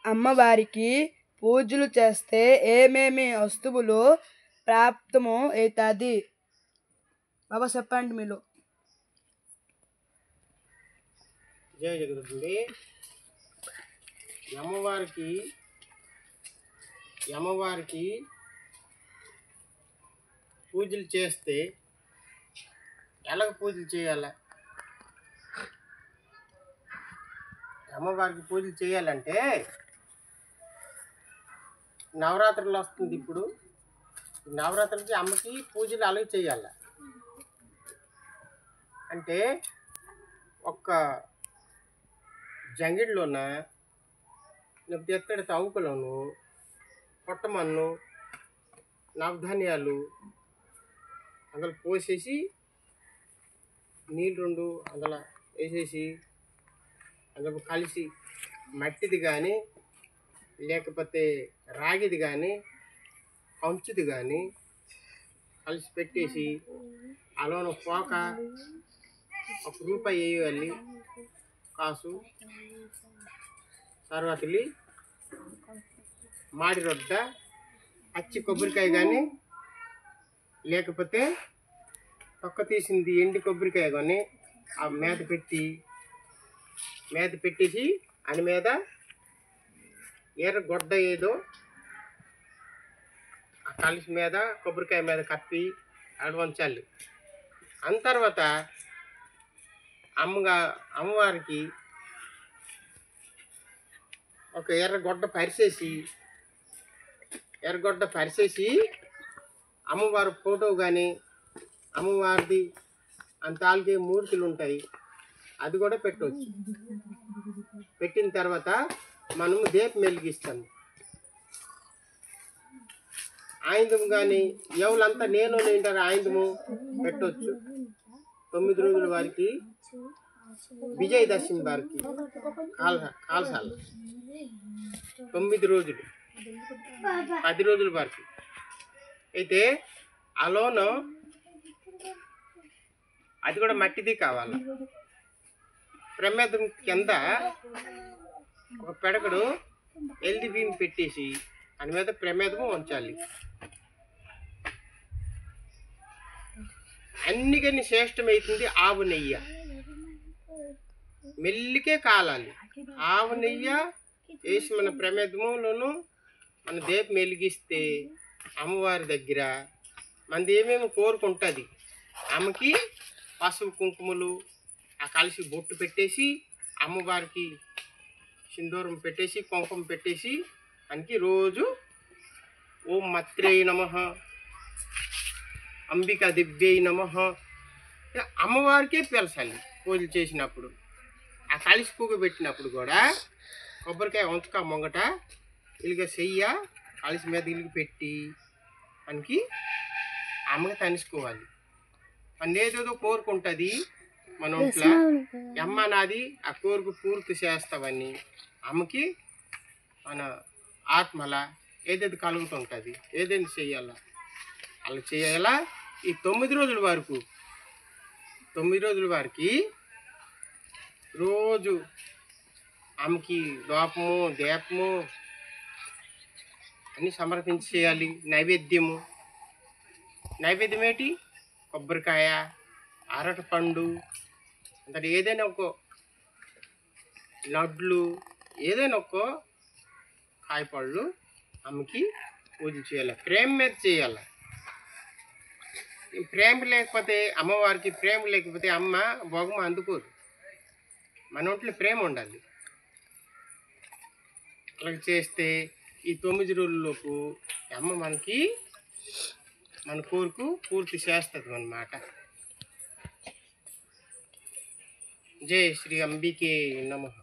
అమ్మవారికి పూజలు చేస్తే ఏమేమి వస్తువులు ప్రాప్తము అవుతుంది? బాబా చెప్పండి మీరు. జయ జగదంబి. అమ్మవారికి పూజలు చేస్తే ఎలాగ పూజలు చేయాలి? అమ్మవారికి పూజలు చేయాలంటే నవరాత్రులు వస్తుంది. ఇప్పుడు నవరాత్రులకి అమ్మకి పూజలు అలాగే చేయాలి. అంటే ఒక్క జంగిడిలోన ఎత్తడి తావుకలోను పొట్టమన్ను నవధాన్యాలు అందులో పోసేసి నీళ్ళు 2 అందులో వేసేసి అందులో కలిసి మట్టిది కానీ లేకపోతే రాగిది కానీ కంచుది కానీ కలిసి పెట్టేసి అలాను పోక ₹1 వేయాలి కాసు. తర్వాత మాడి రొడ్డ పచ్చి కొబ్బరికాయ కానీ లేకపోతే తొక్క తీసింది ఎండి కొబ్బరికాయ కానీ ఆ మేత పెట్టేసి అని మీద ఎర్ర గొడ్డ ఏదో ఆ కలిసి మీద కొబ్బరికాయ మీద కప్పి అడవంచాలి. అన్న తర్వాత అమ్మవారికి ఒక ఎర్రగొడ్డ పరిచేసి అమ్మవారి ఫోటో కానీ అమ్మవారిది అంతాలకి మూర్తులు ఉంటాయి, అది కూడా పెట్టవచ్చు. పెట్టిన తర్వాత మనము దీపం వెలిగిస్తాము. ఆయుధం కానీ ఎవరంతా నేను ఏంటారు ఆయుధము పెట్టవచ్చు. 9 రోజుల వారికి విజయదశమి వారికి కాల్సాల 9 రోజులు 10 రోజుల వారికి అయితే అలోను అది కూడా మట్టిది కావాలి. ప్రమేదం కింద ఒక పెడకడు ఎల్ది బియ్యం పెట్టేసి దాని మీద ప్రమేదము ఉంచాలి. అన్నికని శ్రేష్టమవుతుంది ఆవు నెయ్యి. మెల్లికే కాలాలి. ఆవు నెయ్యి వేసి మన ప్రమేదములను మన దీపం వెలిగిస్తే అమ్మవారి దగ్గర మనది ఏమేమి కోరుకుంటుంది. ఆమెకి పసుపు కుంకుమలు ఆ కలిసి బొట్టు పెట్టేసి అమ్మవారికి సింధూరం పెట్టేసి కుంకుమ పెట్టేసి మనకి రోజు ఓం మత్రేయ నమః అంబికా దివ్యై నమః అమ్మవారికే పిలచాలి. పూజలు చేసినప్పుడు ఆ కలిసి పువ్వు పెట్టినప్పుడు కూడా కొబ్బరికాయ వంచక మొంగట ఇలాగ చెయ్య కలిసి మీద ఇలిగి పెట్టి మనకి అమ్మకి తనుసుకోవాలి. మన ఏదేదో కోరుకుంటుంది మన ఒంట్లో. అమ్మ నాది ఆ కోరిక పూర్తి చేస్తామని అమ్మకి మన ఆత్మల ఏదేది కలుగుతుంటుంది, ఏదైనా చెయ్యాలా అలా చేయాలా. ఈ 9 రోజుల వరకు 9 రోజుల వారికి రోజు ఆమెకి దోపము దీపము అన్నీ సమర్పించి చేయాలి. నైవేద్యం ఏంటి? కొబ్బరికాయ, అరటిపండు, అంటే ఏదైనా ఒక లడ్లు, ఏదైనా ఒక కాయపళ్ళు అమ్మకి పూజ చేయాలి. ప్రేమ మీద చేయాలి. ప్రేమ లేకపోతే అమ్మవారికి ప్రేమ లేకపోతే అమ్మ భోగం అందుకోదు. మన ఒంట్లో ప్రేమ ఉండాలి. అలా చేస్తే ఈ 9 రోజుల్లోపు అమ్మ మనకి మన కోరిక పూర్తి చేస్తుంది అన్నమాట. జై శ్రీ అంబికే నమః.